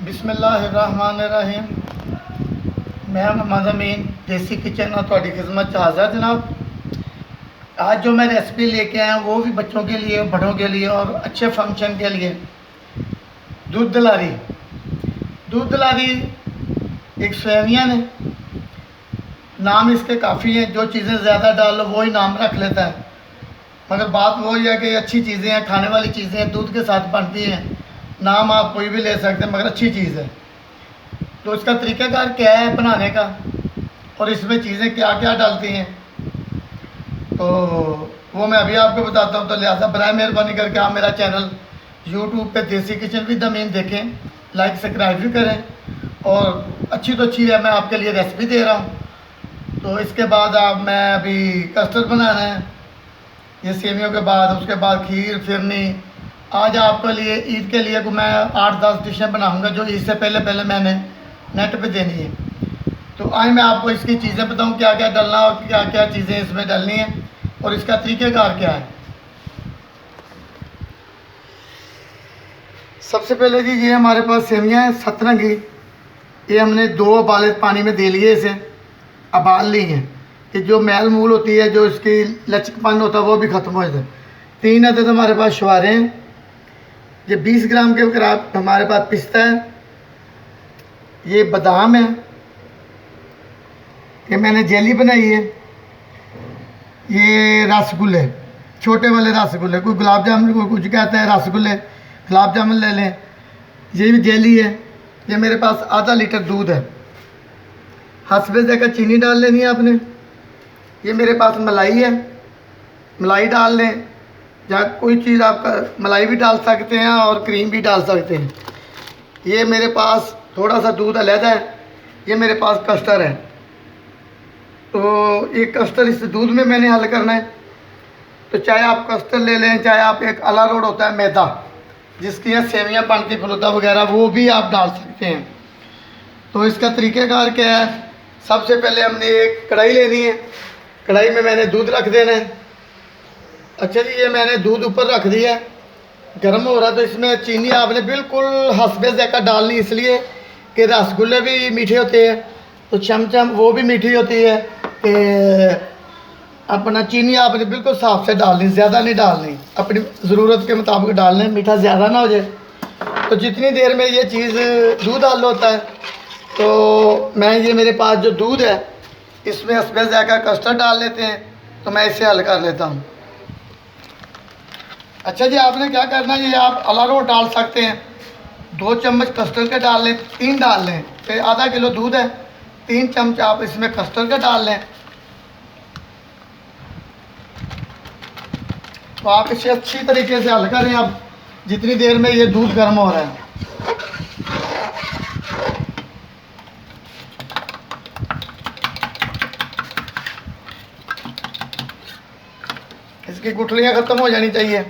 बिस्मिल्लाहिर्रहमानिर्रहीम। मैं मोहम्मद अमीन देसी किचन और थोड़ी खिदमत च हाज़र जनाब। आज जो मैं रेसिपी लेके आया वो भी बच्चों के लिए, बड़ों के लिए और अच्छे फंक्शन के लिए। दूध दलारी। दूध दलारी एक सेवियाँ है, नाम इसके काफ़ी हैं। जो चीज़ें ज़्यादा डाल लो वही नाम रख लेता है, मगर बात वही है कि अच्छी चीज़ें हैं, खाने वाली चीज़ें हैं, दूध के साथ बनती हैं। नाम आप कोई भी ले सकते हैं, मगर अच्छी चीज़ है। तो इसका तरीक़ाकार क्या है बनाने का और इसमें चीज़ें क्या क्या डालती हैं, तो वो मैं अभी आपको बताता हूँ। तो लिहाजा बराए मेहरबानी करके आप मेरा चैनल यूट्यूब पे देसी किचन विद अमीन देखें, लाइक सब्सक्राइब भी करें। और अच्छी तो अच्छी है, मैं आपके लिए रेसिपी दे रहा हूँ। तो इसके बाद मैं अभी कस्टर्ड बनाना है, ये सेवियों के बाद, उसके बाद खीर फिरनी। आज आपके लिए ईद के लिए को मैं 8-10 डिशें बनाऊंगा जो ईद से पहले पहले मैंने नेट पे देनी है। तो आज मैं आपको इसकी चीज़ें बताऊं, क्या क्या डालना और क्या क्या चीज़ें इसमें डालनी है और इसका तरीक़ेकार क्या है। सबसे पहले जी ये हमारे पास सेवियाँ हैं सतरंगी। ये हमने 2 उबाले पानी में दे लिए, इसे उबाल ली हैं कि जो मैल मूल होती है, जो इसकी लचकपन होता है वो भी ख़त्म हो जाता है। 3 अदद हमारे पास शुहारे हैं। ये 20 ग्राम के करीब हमारे पास पिस्ता है। ये बादाम है, ये मैंने जेली बनाई है। ये रसगुल्ले, छोटे वाले रसगुल्ले, कोई गुलाब जामुन को कुछ कहता है, रसगुल्ले गुलाब जामुन ले लें। ये भी जेली है। ये मेरे पास आधा लीटर दूध है। हस्बे ज़ायक़ा चीनी डाल लेनी है आपने। ये मेरे पास मलाई है, मलाई डाल लें, या कोई चीज़ आपका मलाई भी डाल सकते हैं और क्रीम भी डाल सकते हैं। ये मेरे पास थोड़ा सा दूध अलग है। ये मेरे पास कस्टर्ड है। तो ये कस्टर्ड इस दूध में मैंने हल करना है। तो चाहे आप कस्टर्ड ले लें, चाहे आप एक अरारोट होता है मैदा जिसकी है सेवियाँ बनती फलूदा वगैरह, वो भी आप डाल सकते हैं। तो इसका तरीक़ेकार क्या है, सबसे पहले हमने एक कढ़ाई लेनी है। कढ़ाई में मैंने दूध रख देना है। अच्छा जी, ये मैंने दूध ऊपर रख दिया है, गर्म हो रहा है। तो इसमें चीनी आपने बिल्कुल हस्बे ज़ायक़ा डालनी, इसलिए कि रसगुल्ले भी मीठे होते हैं तो चमचम वो भी मीठी होती है। कि अपना चीनी आपने बिल्कुल साफ से डालनी, ज़्यादा नहीं डालनी, अपनी ज़रूरत के मुताबिक डालना, मीठा ज़्यादा ना हो जाए। तो जितनी देर में ये चीज़ दूध हल होता है, तो मैं ये मेरे पास जो दूध है इसमें हस्बे ज़ायक़ा कस्टर्ड डाल लेते हैं। तो मैं इसे हल कर लेता हूँ। अच्छा जी, आपने क्या करना है, ये आप अरारोट डाल सकते हैं। 2 चम्मच कस्टर्ड के डाल लें, 3 डाल लें। फिर आधा किलो दूध है, 3 चम्मच आप इसमें कस्टर्ड के डाल लें। तो आप इसे अच्छी तरीके से हल करें अब, जितनी देर में ये दूध गर्म हो रहा है। इसकी गुठलियाँ ख़त्म हो जानी चाहिए।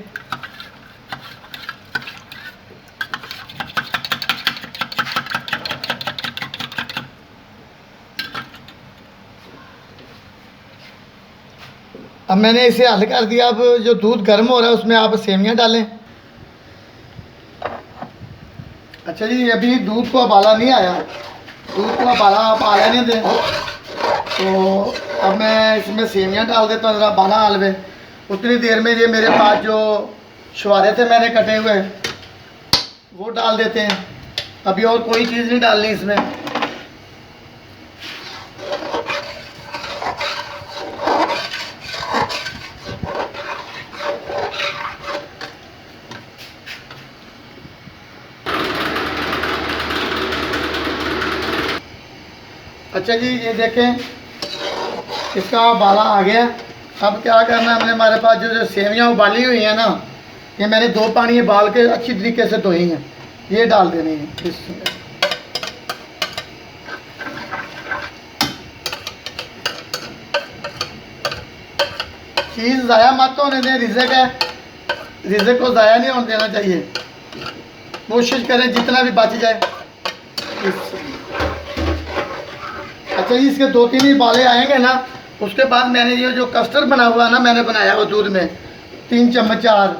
अब मैंने इसे हल कर दिया। अब जो दूध गर्म हो रहा है उसमें आप सेवियाँ डालें। अच्छा जी, अभी दूध को उबाला नहीं आया, दूध को उबाला आप आया नहीं दें। तो अब मैं इसमें सेवियाँ डाल देता हूँ, ज़रा उबाला आलवे। उतनी देर में ये मेरे पास जो शुहारे थे मैंने कटे हुए वो डाल देते हैं। अभी और कोई चीज़ नहीं डालनी इसमें। अच्छा जी, ये देखें इसका उबाला आ गया। अब क्या करना है, हमने हमारे पास जो सेवियाँ उबाली हुई हैं ना, ये मैंने 2 पानी उबाल के अच्छी तरीके से धोई हैं, ये डाल देनी है इसमें। चीज़ ज़ाया मत होने दें, रिज़्क़ है, रिज़्क़ को ज़ाया नहीं होने देना चाहिए। कोशिश करें जितना भी बच जाए। अच्छा जी, इसके 2-3 ही उबाले आएंगे ना, उसके बाद मैंने ये जो कस्टर्ड बना हुआ ना, मैंने बनाया वो दूध में 3 चम्मच 4,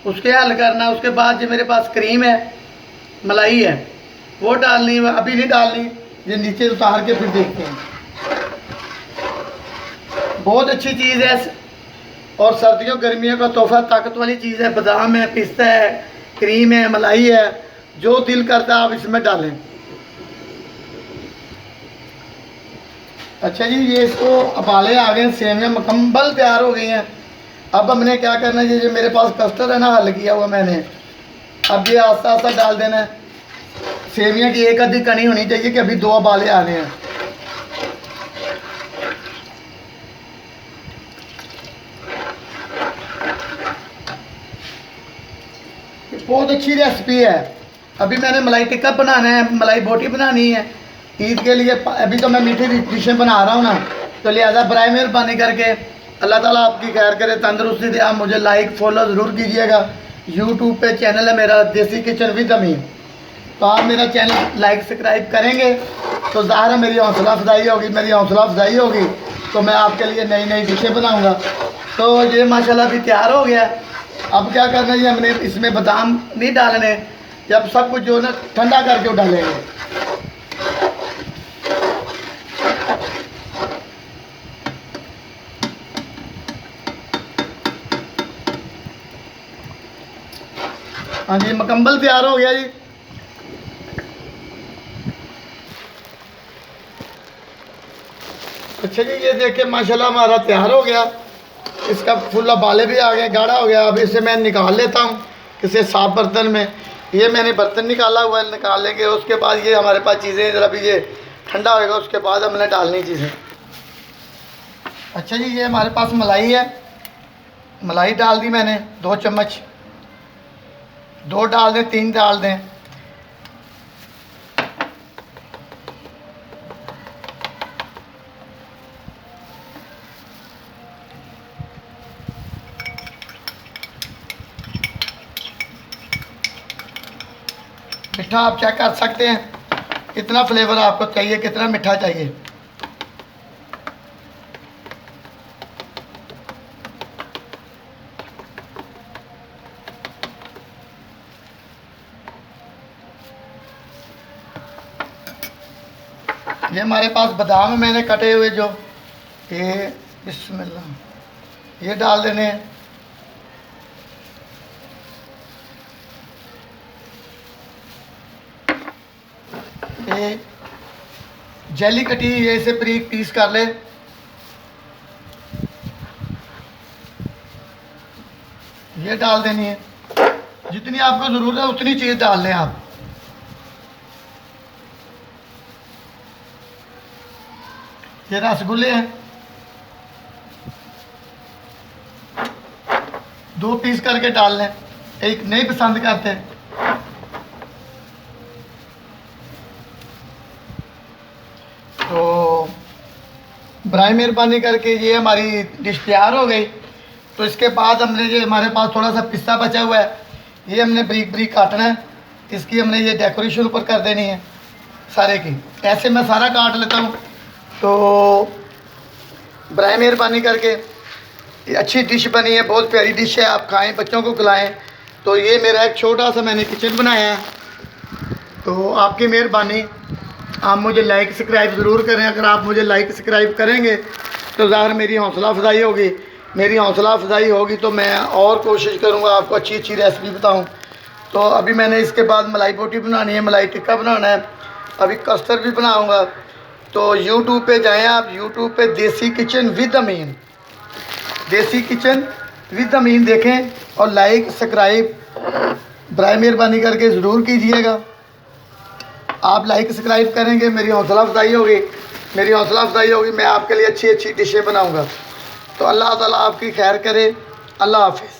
उसके हल करना। उसके बाद जो मेरे पास क्रीम है, मलाई है, वो डालनी है, अभी नहीं डालनी, ये नीचे उतार के फिर देखते हैं। बहुत अच्छी चीज़ है और सर्दियों गर्मियों का तोहफा, ताकत वाली चीज़ है। बादाम है, पिस्ता है, क्रीम है, मलाई है, जो दिल करता है आप इसमें डालें। अच्छा जी, ये इसको उबाले आ गए, सेवियाँ मुकम्मल तैयार हो गई हैं। अब हमने क्या करना है, ये जो मेरे पास कस्टर्ड है ना, हल किया हुआ मैंने, अब ये आस्ता आस्ता डाल देना है। सेवियाँ की एक आधी कनी होनी चाहिए कि अभी 2 उबाले आने हैं। बहुत अच्छी रेसिपी है। अभी मैंने मलाई टिक्का बनाना है, मलाई बोटी बनानी है ईद के लिए। अभी तो मैं मीठी डिशें बना रहा हूँ ना, तो लिहाजा बराए मेहरबानी करके अल्लाह ताला आपकी खैर करे, तंदुरुस्ती दे। आप मुझे लाइक फॉलो ज़रूर कीजिएगा। यूट्यूब पे चैनल है मेरा देसी किचन विद अमीन, तो आप मेरा चैनल लाइक सब्सक्राइब करेंगे तो ज़ाहिर है मेरी हौसला अफजाई होगी, मेरी हौसला अफजाई होगी तो मैं आपके लिए नई नई डिशें बनाऊँगा। तो ये माशाल्लाह अभी तैयार हो गया। अब क्या करना है, हमने इसमें बादाम नहीं डालने, जब सब कुछ जो है ना ठंडा करके डालेंगे। हाँ जी, मुकम्मल तैयार हो गया जी। अच्छा जी, ये देखिए माशाल्लाह हमारा तैयार हो गया। इसका फुल्ला बाले भी आ गए, गाढ़ा हो गया। अब इसे मैं निकाल लेता हूँ किसी साफ बर्तन में। ये मैंने बर्तन निकाला हुआ है, निकाल लेंगे। उसके बाद ये हमारे पास चीज़ें, जरा भी ये ठंडा होएगा उसके बाद हमने डालनी चीज़ें। अच्छा जी, ये हमारे पास मलाई है, मलाई डाल दी मैंने 2 चम्मच, 2 डाल दें, 3 डाल दें। मीठा आप चेक कर सकते हैं, कितना फ्लेवर आपको चाहिए, कितना मीठा चाहिए। ये हमारे पास बादाम है मैंने कटे हुए, जो ये बिस्मिल्लाह ये डाल देने हैं। ये जेली कटी है, इसे बारीक पीस कर ले। ये डाल देनी है, जितनी आपको ज़रूरत है उतनी चीज़ डाल लें आप। ये रसगुल्ले हैं, 2 पीस करके डाल लें, एक नहीं पसंद करते। तो बराए मेहरबानी करके ये हमारी डिश तैयार हो गई। तो इसके बाद हमने, ये हमारे पास थोड़ा सा पिस्ता बचा हुआ है, ये हमने बारीक बारीक काटना है। इसकी हमने ये डेकोरेशन ऊपर कर देनी है सारे की। ऐसे मैं सारा काट लेता हूँ। तो बराए मेहरबानी करके ये अच्छी डिश बनी है, बहुत प्यारी डिश है, आप खाएं, बच्चों को खिलाएं। तो ये मेरा एक छोटा सा मैंने किचन बनाया है। तो आपकी मेहरबानी, आप मुझे लाइक सब्सक्राइब ज़रूर करें। अगर आप मुझे लाइक सब्सक्राइब करेंगे तो ज़ाहिर मेरी हौसला अफजाई होगी। मेरी हौसला अफजाई होगी तो मैं और कोशिश करूँगा आपको अच्छी अच्छी रेसिपी बताऊँ। तो अभी मैंने इसके बाद मलाई बोटी बनानी है, मलाई टिक्का बनाना है, अभी कस्टर्ड भी बनाऊँगा। तो यूट्यूब पे जाएं आप, यूट्यूब पे देसी किचन विद अमीन, देसी किचन विद अमीन देखें और लाइक सब्सक्राइब बराए मेहरबानी करके ज़रूर कीजिएगा। आप लाइक सब्सक्राइब करेंगे, मेरी हौसला अफजाई होगी, मेरी हौसला अफजाई होगी, मैं आपके लिए अच्छी अच्छी डिशें बनाऊँगा। तो अल्लाह ताला आपकी खैर करे। अल्लाह हाफिज़।